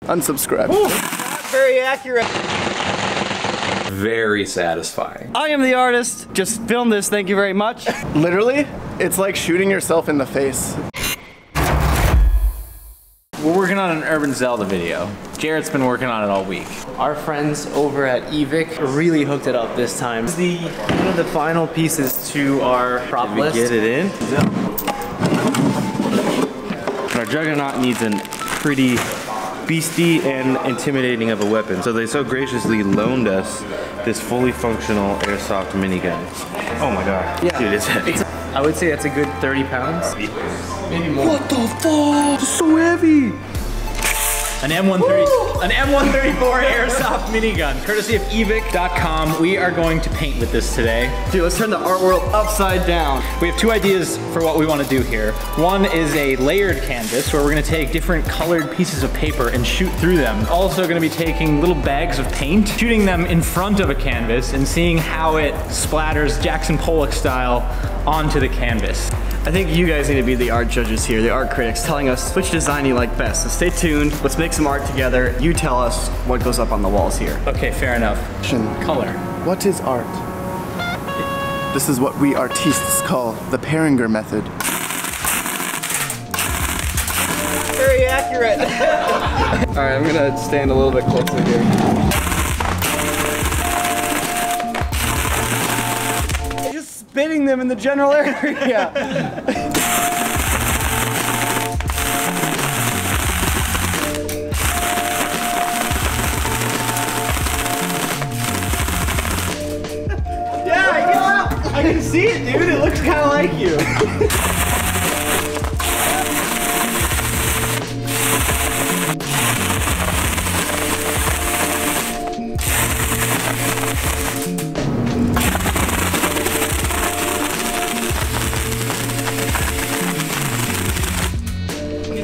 Unsubscribe. Ooh, not very accurate. Very satisfying. I am the artist. Just film this, thank you very much. Literally, it's like shooting yourself in the face. We're working on an Urban Zelda video. Jarrett's been working on it all week. Our friends over at Evic really hooked it up this time. This is one of the final pieces to our prop list. Get it in? Our Juggernaut needs a pretty beastie and intimidating of a weapon. So they so graciously loaned us this fully functional Airsoft minigun. Oh my god. Yeah. Dude, it's heavy. I would say it's a good 30 pounds. Maybe more. What the fuck? It's so heavy. An M134 Airsoft minigun, courtesy of evic.com. We are going to paint with this today. Dude, let's turn the art world upside down. We have two ideas for what we want to do here. One is a layered canvas where we're going to take different colored pieces of paper and shoot through them. Also going to be taking little bags of paint, shooting them in front of a canvas and seeing how it splatters Jackson Pollock style onto the canvas. I think you guys need to be the art judges here, the art critics, telling us which design you like best. So stay tuned, let's make some art together. You tell us what goes up on the walls here. Okay, fair enough. Color. What is art? This is what we artistes call the Paringer method. Very accurate. All right, I'm gonna stand a little bit closer here. Spitting them in the general area. Yeah, I can see it, dude. It looks kind of like you.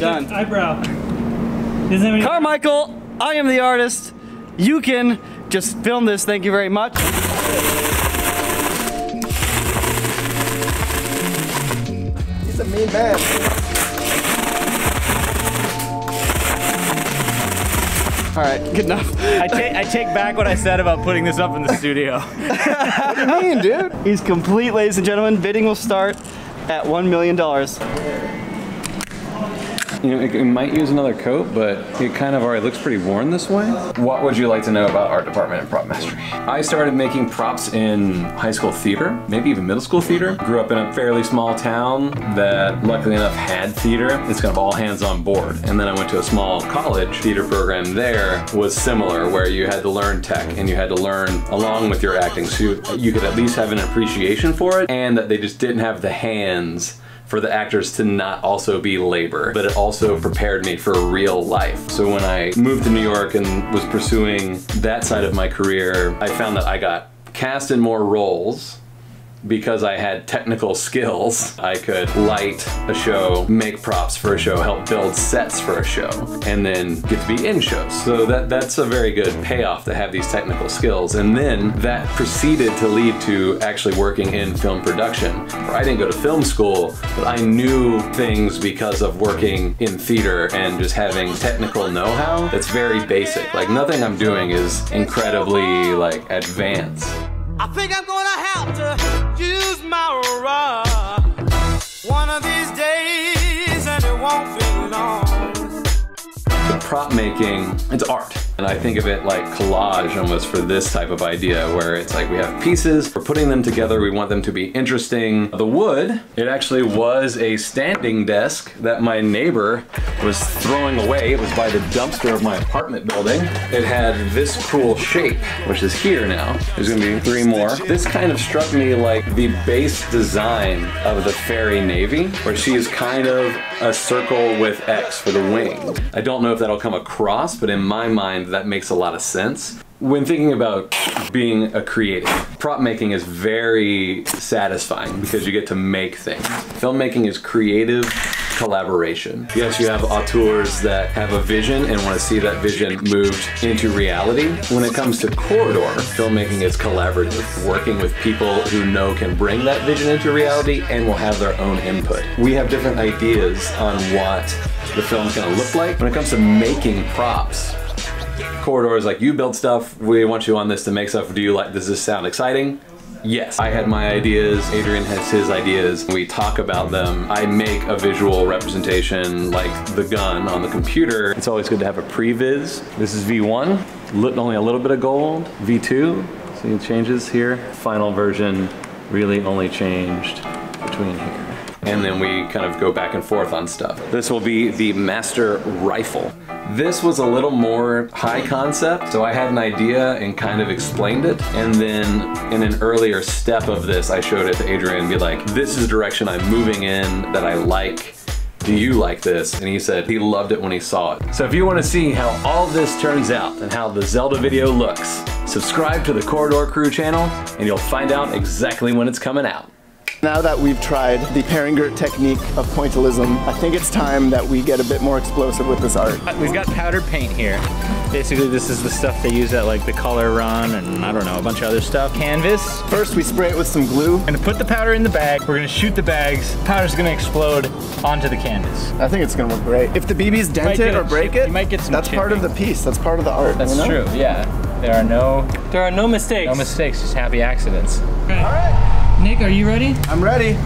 Done. Eyebrow. Doesn't have any Carmichael, I am the artist. You can just film this, thank you very much. He's a mean man. All right, good enough. I take back what I said about putting this up in the studio. What do you mean, dude? He's complete, ladies and gentlemen. Bidding will start at $1 million. You know, it might use another coat, but it kind of already looks pretty worn this way. What would you like to know about art department and prop mastery? I started making props in high school theater, maybe even middle school theater. Grew up in a fairly small town that luckily enough had theater. It's kind of all hands on board. And then I went to a small college theater program there was similar, where you had to learn tech and you had to learn along with your acting, so you could at least have an appreciation for it, and that they just didn't have the hands for the actors to not also be labor, but it also prepared me for real life. So when I moved to New York and was pursuing that side of my career, I found that I got cast in more roles because I had technical skills. I could light a show, make props for a show, help build sets for a show, and then get to be in shows. So that's a very good payoff to have these technical skills. And then that proceeded to lead to actually working in film production. I didn't go to film school, but I knew things because of working in theater and just having technical know-how that's very basic. Like, nothing I'm doing is incredibly like advanced. I think I'm gonna have to use my rod one of these days, and it won't be long. The prop making, it's art. And I think of it like collage almost for this type of idea, where it's like we have pieces, we're putting them together, we want them to be interesting. The wood, it actually was a standing desk that my neighbor was throwing away. It was by the dumpster of my apartment building. It had this cool shape, which is here now. There's gonna be 3 more. This kind of struck me like the base design of the Fairy Navy, where she is kind of a circle with X for the wing. I don't know if that'll come across, but in my mind, that makes a lot of sense. When thinking about being a creative, prop making is very satisfying because you get to make things. Filmmaking is creative collaboration. Yes, you have auteurs that have a vision and want to see that vision moved into reality. When it comes to corridor, filmmaking is collaborative, working with people who know can bring that vision into reality and will have their own input. We have different ideas on what the film's gonna look like. When it comes to making props, corridors, like, you build stuff, we want you on this to make stuff. Does this sound exciting? Yes. I had my ideas, Adrian has his ideas, we talk about them. I make a visual representation like the gun on the computer. It's always good to have a previs. This is V1, only a little bit of gold. V2, see it changes here. Final version really only changed between here. And then we kind of go back and forth on stuff. This will be the Master Rifle. This was a little more high concept, so I had an idea and kind of explained it. And then in an earlier step of this, I showed it to Adrian and be like, this is the direction I'm moving in that I like. Do you like this? And he said he loved it when he saw it. So if you want to see how all this turns out and how the Zelda video looks, subscribe to the Corridor Crew channel and you'll find out exactly when it's coming out. Now that we've tried the Peringer technique of pointillism, I think it's time that we get a bit more explosive with this art. We've got powdered paint here. Basically, this is the stuff they use at like the color run and I don't know, a bunch of other stuff. Canvas. First, we spray it with some glue. We're gonna put the powder in the bag. We're gonna shoot the bags. Powder's gonna explode onto the canvas. I think it's gonna look great. If the BB's dent it or break it, you might get some that's chipping. part of the piece. That's part of the art. That's you know? true, yeah. There are no mistakes. No mistakes, just happy accidents. Okay. All right. Nick, are you ready? I'm ready.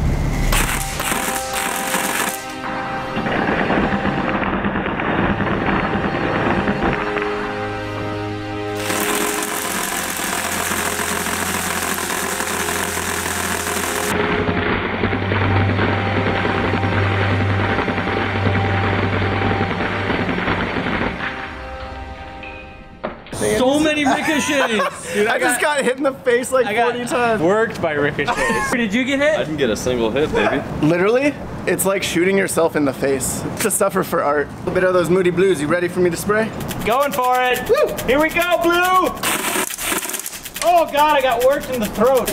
So many ricochets! Dude, I just got hit in the face like 40 times. Worked by ricochets. Did you get hit? I didn't get a single hit, baby. Literally, it's like shooting yourself in the face. It's a stuffer for art. A bit of those Moody Blues. You ready for me to spray? Going for it. Woo. Here we go, Blue. Oh God, I got worked in the throat.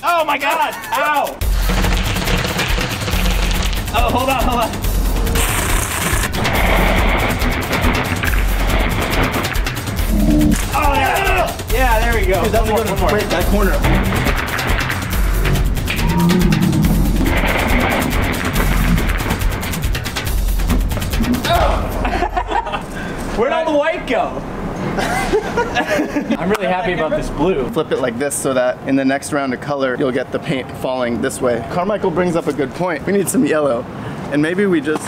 Oh my God! Ow! Oh, hold on. Oh yeah! Yeah, there we go. Dude, that's one more. Wait, that corner. Where'd all the white go? I'm really happy about this blue. Flip it like this so that in the next round of color, you'll get the paint falling this way. Carmichael brings up a good point. We need some yellow. And maybe we just...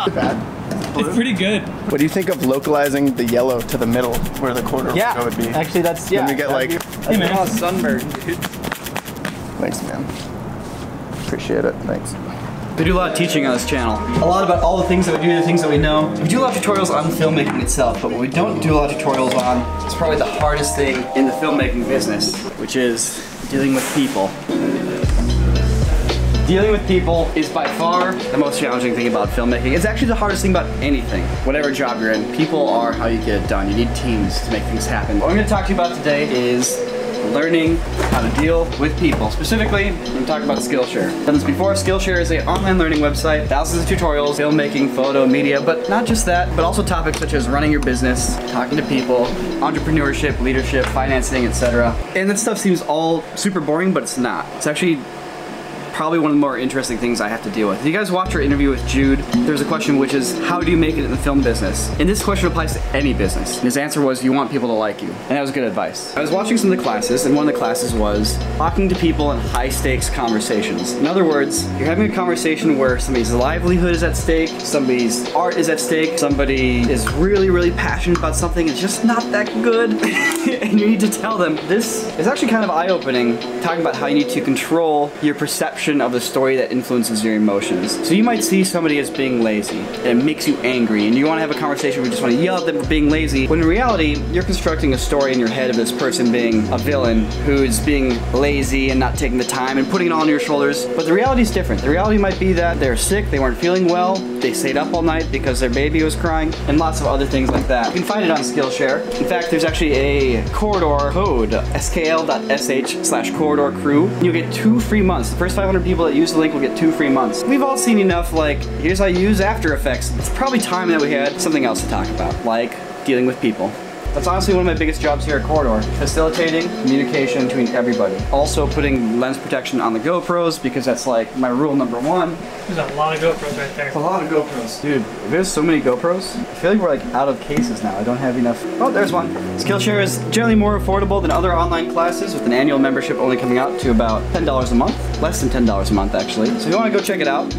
Bad. It's pretty good. What do you think of localizing the yellow to the middle where the corner would be? Actually, that's, Then we get like... Hey man. sunburn, dude. Thanks, man. Appreciate it. Thanks. We do a lot of teaching on this channel. A lot about all the things that we do, the things that we know. We do a lot of tutorials on filmmaking itself, but what we don't do a lot of tutorials on is probably the hardest thing In the filmmaking business, which is dealing with people. Dealing with people is by far the most challenging thing about filmmaking. It's actually the hardest thing about anything, whatever job you're in. People are how you get it done. You need teams to make things happen. What I'm gonna talk to you about today is learning how to deal with people. Specifically, I'm going to talk about Skillshare. I've done this before. Skillshare is an online learning website, thousands of tutorials, filmmaking, photo, media, but not just that, but also topics such as running your business, talking to people, entrepreneurship, leadership, financing, etc. And that stuff seems all super boring, but it's not. It's actually probably one of the more interesting things I have to deal with. If you guys watch our interview with Jude, there's a question which is, how do you make it in the film business? And this question applies to any business. And his answer was, you want people to like you. And that was good advice. I was watching some of the classes, and one of the classes was talking to people in high stakes conversations. In other words, you're having a conversation where somebody's livelihood is at stake, somebody's art is at stake, somebody is really, really passionate about something, it's just not that good. And you need to tell them, this is actually kind of eye-opening, talking about how you need to control your perception reflection of the story that influences your emotions. So you might see somebody as being lazy, and it makes you angry, and you want to have a conversation where you just want to yell at them for being lazy, when in reality, you're constructing a story in your head of this person being a villain who is being lazy and not taking the time and putting it all on your shoulders. But the reality is different. The reality might be that they're sick, they weren't feeling well, they stayed up all night because their baby was crying, and lots of other things like that. You can find it on Skillshare. In fact, there's actually a corridor code, skl.sh/corridor-crew. You'll get 2 free months. The first 500 people that use the link will get 2 free months. We've all seen enough, like, here's how you use After Effects. It's probably time that we had something else to talk about, like dealing with people. That's honestly one of my biggest jobs here at Corridor. Facilitating communication between everybody. Also putting lens protection on the GoPros, because that's like my rule number 1. There's a lot of GoPros right there. A lot of GoPros. Dude, there's so many GoPros. I feel like we're like out of cases now. I don't have enough. Oh, there's one. Skillshare is generally more affordable than other online classes, with an annual membership only coming out to about $10 a month. Less than $10 a month, actually. So if you want to go check it out,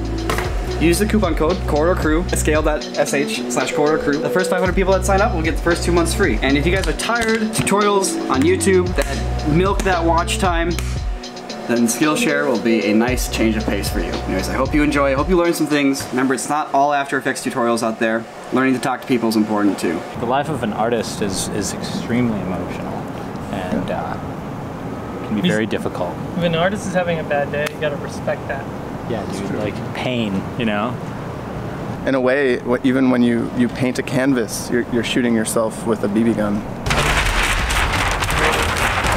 use the coupon code CorridorCrew at scale.sh/CorridorCrew. The first 500 people that sign up will get the first 2 months free. And if you guys are tired of tutorials on YouTube that milk that watch time, then Skillshare will be a nice change of pace for you. Anyways, I hope you enjoy. I hope you learn some things. Remember, it's not all After Effects tutorials out there. Learning to talk to people is important too. The life of an artist is extremely emotional and can be very difficult. If an artist is having a bad day, you gotta respect that. Yeah, dude, like pain, you know? In a way, even when you paint a canvas, you're shooting yourself with a BB gun.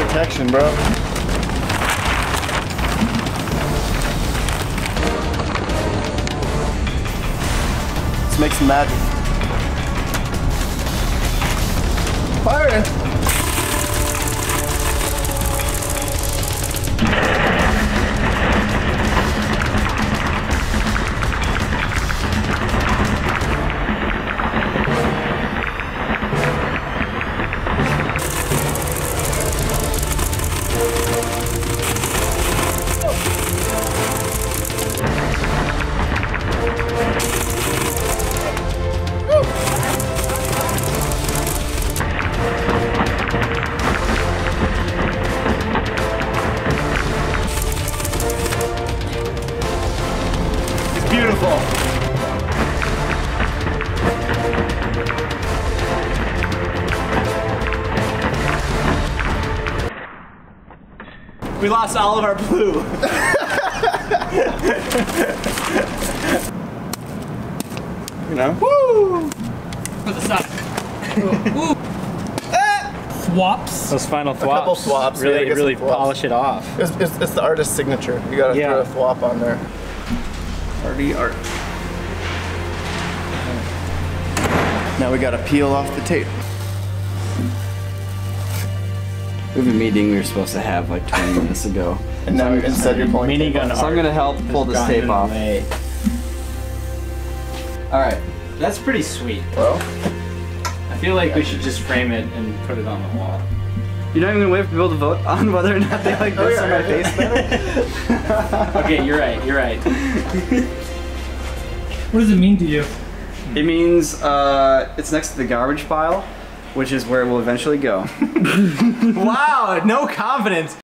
Protection, bro. Let's make some magic. Fire! Beautiful. We lost all of our blue. You know? Woo! For the side. Woo! Thwops. Those final A couple thwops. really, Yeah, really some thwops. polish it off. It's the artist's signature. You gotta throw a thwop on there. Arty art. Now we gotta peel off the tape. We have a meeting we were supposed to have like 20 minutes ago. And now instead you're pulling tape Minigun off. So I'm gonna help pull this tape off. Alright. That's pretty sweet. Well, I feel like we should just frame it and put it on the wall. You're not even gonna wait for people to vote on whether or not they like this on my face better? Okay, you're right, you're right. What does it mean to you? It means it's next to the garbage pile, which is where we'll eventually go. Wow, no confidence.